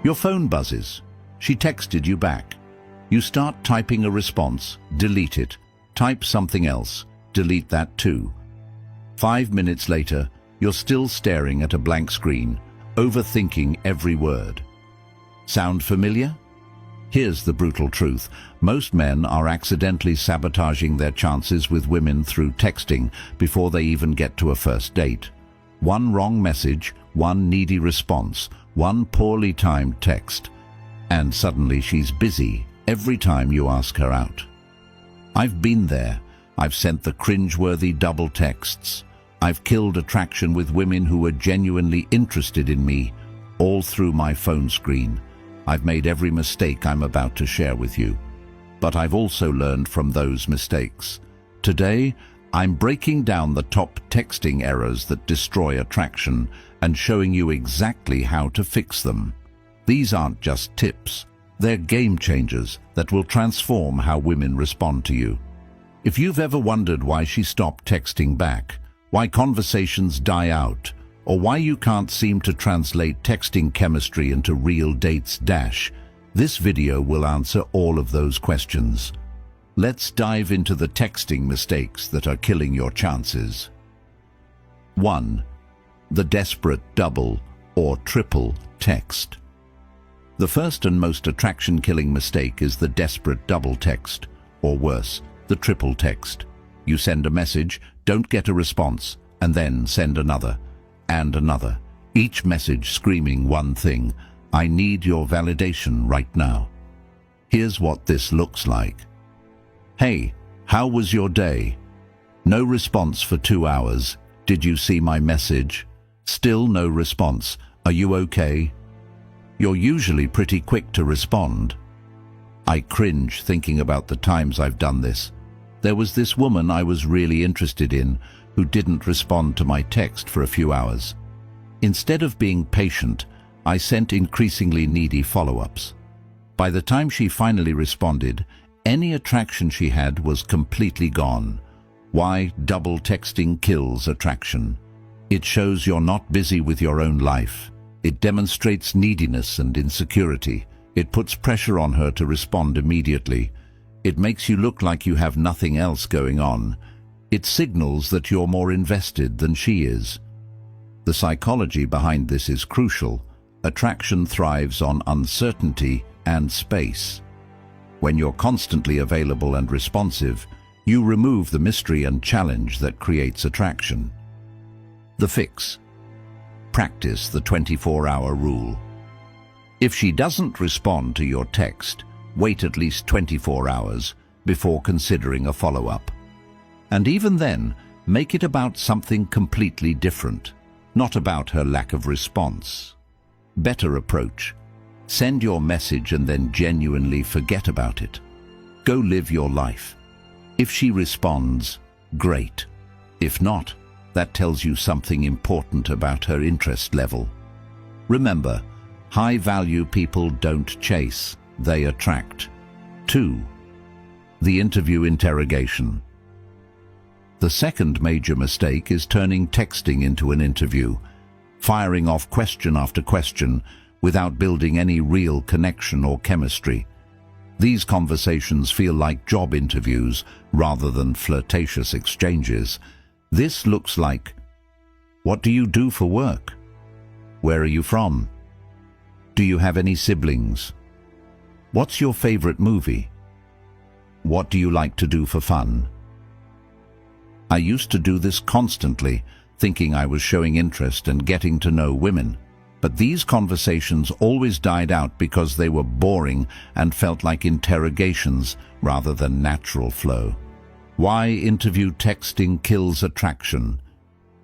Your phone buzzes. She texted you back. You start typing a response, delete it. Type something else, delete that too. 5 minutes later, you're still staring at a blank screen, overthinking every word. Sound familiar? Here's the brutal truth. Most men are accidentally sabotaging their chances with women through texting before they even get to a first date. One wrong message, one needy response, one poorly timed text, and suddenly she's busy every time you ask her out. I've been there. I've sent the cringe-worthy double texts. I've killed attraction with women who were genuinely interested in me, all through my phone screen. I've made every mistake I'm about to share with you. But I've also learned from those mistakes. Today, I'm breaking down the top texting errors that destroy attraction and showing you exactly how to fix them. These aren't just tips. They're game changers that will transform how women respond to you. If you've ever wondered why she stopped texting back, why conversations die out, or why you can't seem to translate texting chemistry into real dates, this video will answer all of those questions. Let's dive into the texting mistakes that are killing your chances. 1. The desperate double or triple text. The first and most attraction-killing mistake is the desperate double text, or worse, the triple text. You send a message, don't get a response, and then send another, and another. Each message screaming one thing: I need your validation right now. Here's what this looks like. Hey, how was your day? No response for 2 hours. Did you see my message? Still no response. Are you okay? You're usually pretty quick to respond. I cringe thinking about the times I've done this. There was this woman I was really interested in who didn't respond to my text for a few hours. Instead of being patient, I sent increasingly needy follow-ups. By the time she finally responded, any attraction she had was completely gone. Why double texting kills attraction? It shows you're not busy with your own life. It demonstrates neediness and insecurity. It puts pressure on her to respond immediately. It makes you look like you have nothing else going on. It signals that you're more invested than she is. The psychology behind this is crucial. Attraction thrives on uncertainty and space. When you're constantly available and responsive, you remove the mystery and challenge that creates attraction. The fix. Practice the 24-hour rule. If she doesn't respond to your text, wait at least 24 hours before considering a follow-up. And even then, make it about something completely different, not about her lack of response. Better approach. Send your message and then genuinely forget about it. Go live your life. If she responds, great. If not, that tells you something important about her interest level. Remember, high-value people don't chase, they attract. 2. The interview interrogation. The second major mistake is turning texting into an interview, firing off question after question without building any real connection or chemistry. These conversations feel like job interviews rather than flirtatious exchanges. This looks like, what do you do for work? Where are you from? Do you have any siblings? What's your favorite movie? What do you like to do for fun? I used to do this constantly, thinking I was showing interest and getting to know women. But these conversations always died out because they were boring and felt like interrogations rather than natural flow. Why interview texting kills attraction?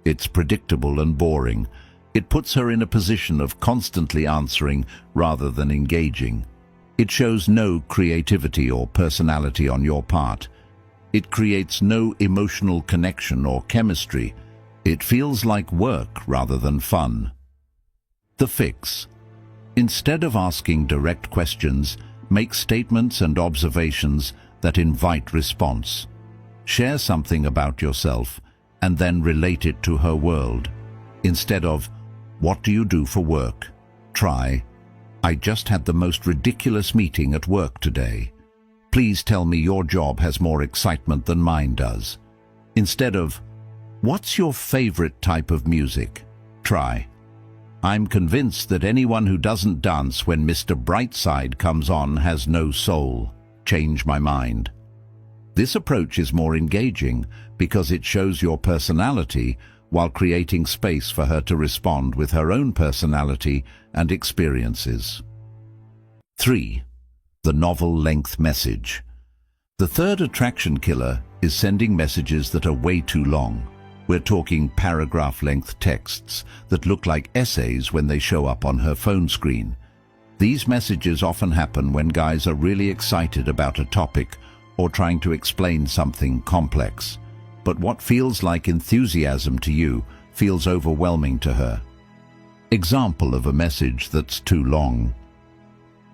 It's predictable and boring. It puts her in a position of constantly answering rather than engaging. It shows no creativity or personality on your part. It creates no emotional connection or chemistry. It feels like work rather than fun. The fix. Instead of asking direct questions, make statements and observations that invite response. Share something about yourself and then relate it to her world. Instead of, what do you do for work? Try, I just had the most ridiculous meeting at work today. Please tell me your job has more excitement than mine does. Instead of, what's your favorite type of music? Try, I'm convinced that anyone who doesn't dance when Mr. Brightside comes on has no soul. Change my mind. This approach is more engaging because it shows your personality while creating space for her to respond with her own personality and experiences. 3. The novel-length message. The third attraction killer is sending messages that are way too long. We're talking paragraph-length texts that look like essays when they show up on her phone screen. These messages often happen when guys are really excited about a topic or trying to explain something complex. But what feels like enthusiasm to you feels overwhelming to her. Example of a message that's too long.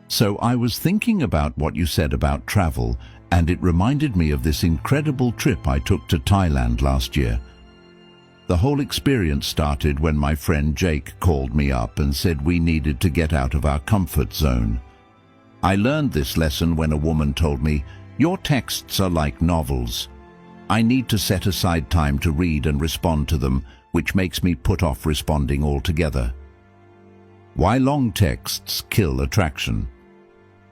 So I was thinking about what you said about travel, and it reminded me of this incredible trip I took to Thailand last year. The whole experience started when my friend Jake called me up and said we needed to get out of our comfort zone. I learned this lesson when a woman told me, "Your texts are like novels. I need to set aside time to read and respond to them, which makes me put off responding altogether." Why long texts kill attraction?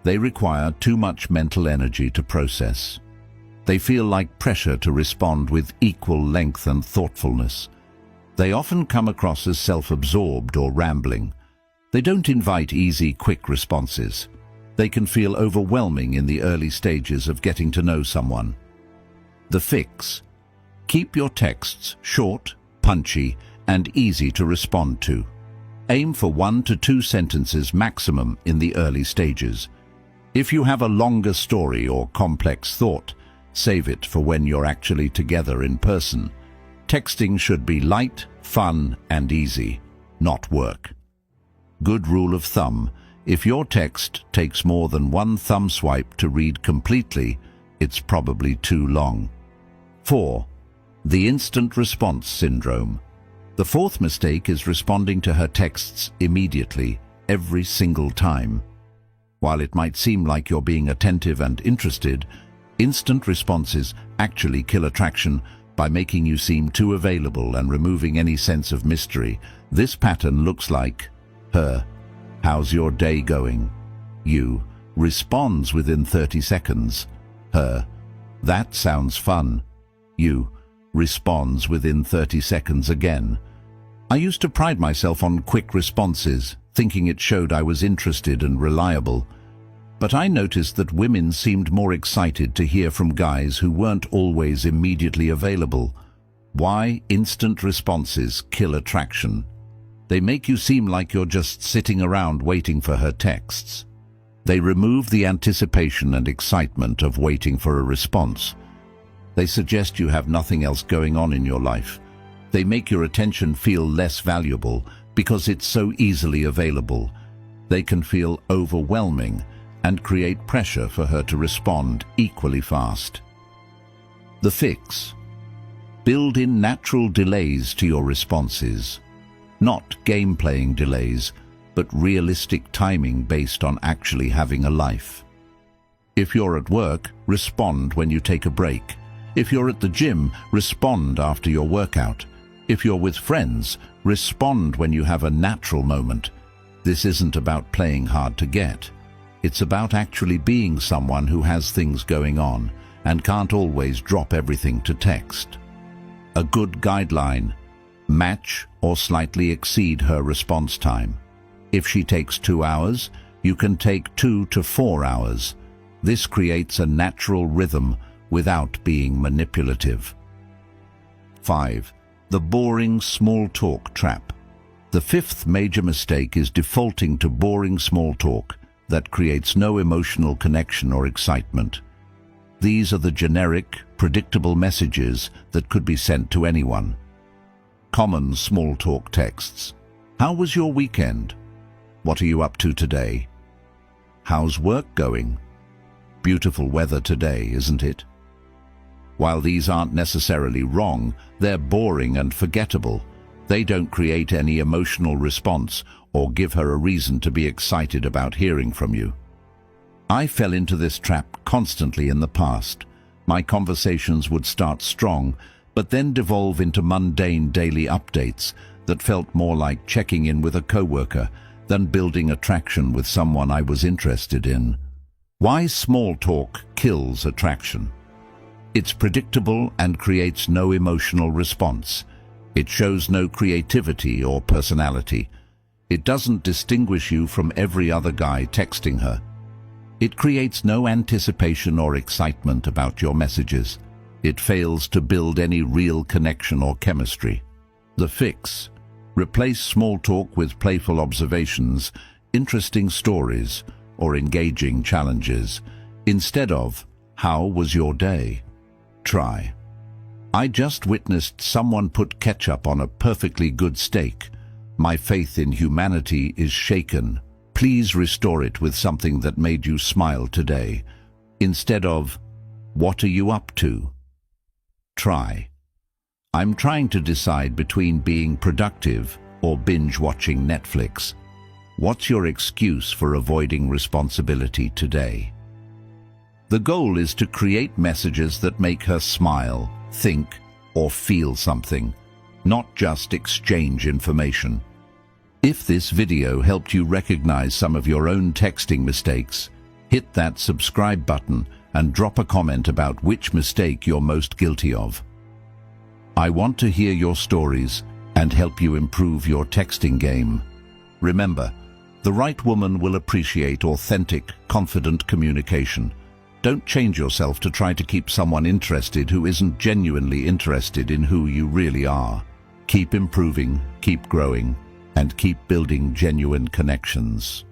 They require too much mental energy to process. They feel like pressure to respond with equal length and thoughtfulness. They often come across as self-absorbed or rambling. They don't invite easy, quick responses. They can feel overwhelming in the early stages of getting to know someone. The fix: keep your texts short, punchy, and easy to respond to. Aim for 1 to 2 sentences maximum in the early stages. If you have a longer story or complex thought, save it for when you're actually together in person. Texting should be light, fun, and easy, not work. Good rule of thumb: if your text takes more than 1 thumb swipe to read completely, it's probably too long. 4. The instant response syndrome. The fourth mistake is responding to her texts immediately, every single time. While it might seem like you're being attentive and interested, instant responses actually kill attraction by making you seem too available and removing any sense of mystery. This pattern looks like her, "How's your day going?" You, responds within 30 seconds. Her, "That sounds fun." You, responds within 30 seconds again. I used to pride myself on quick responses, thinking it showed I was interested and reliable. But I noticed that women seemed more excited to hear from guys who weren't always immediately available. Why instant responses kill attraction? They make you seem like you're just sitting around waiting for her texts. They remove the anticipation and excitement of waiting for a response. They suggest you have nothing else going on in your life. They make your attention feel less valuable because it's so easily available. They can feel overwhelming and create pressure for her to respond equally fast. The fix: build in natural delays to your responses. Not game-playing delays, but realistic timing based on actually having a life. If you're at work, respond when you take a break. If you're at the gym, respond after your workout. If you're with friends, respond when you have a natural moment. This isn't about playing hard to get. It's about actually being someone who has things going on and can't always drop everything to text. A good guideline: match or slightly exceed her response time. If she takes 2 hours, you can take 2 to 4 hours. This creates a natural rhythm without being manipulative. 5. The boring small talk trap. The fifth major mistake is defaulting to boring small talk that creates no emotional connection or excitement. These are the generic, predictable messages that could be sent to anyone. Common small talk texts: how was your weekend? What are you up to today? How's work going? Beautiful weather today, isn't it? While these aren't necessarily wrong, they're boring and forgettable. They don't create any emotional response or give her a reason to be excited about hearing from you. I fell into this trap constantly in the past. My conversations would start strong, but then devolve into mundane daily updates that felt more like checking in with a coworker than building attraction with someone I was interested in. Why small talk kills attraction? It's predictable and creates no emotional response. It shows no creativity or personality. It doesn't distinguish you from every other guy texting her. It creates no anticipation or excitement about your messages. It fails to build any real connection or chemistry. The fix: replace small talk with playful observations, interesting stories, or engaging challenges, instead of, "How was your day?" Try, "I just witnessed someone put ketchup on a perfectly good steak. My faith in humanity is shaken. Please restore it with something that made you smile today," instead of, "What are you up to?" Try, "I'm trying to decide between being productive or binge-watching Netflix. What's your excuse for avoiding responsibility today?" The goal is to create messages that make her smile, think, or feel something, not just exchange information. If this video helped you recognize some of your own texting mistakes, hit that subscribe button and drop a comment about which mistake you're most guilty of. I want to hear your stories and help you improve your texting game. Remember, the right woman will appreciate authentic, confident communication. Don't change yourself to try to keep someone interested who isn't genuinely interested in who you really are. Keep improving, keep growing, and keep building genuine connections.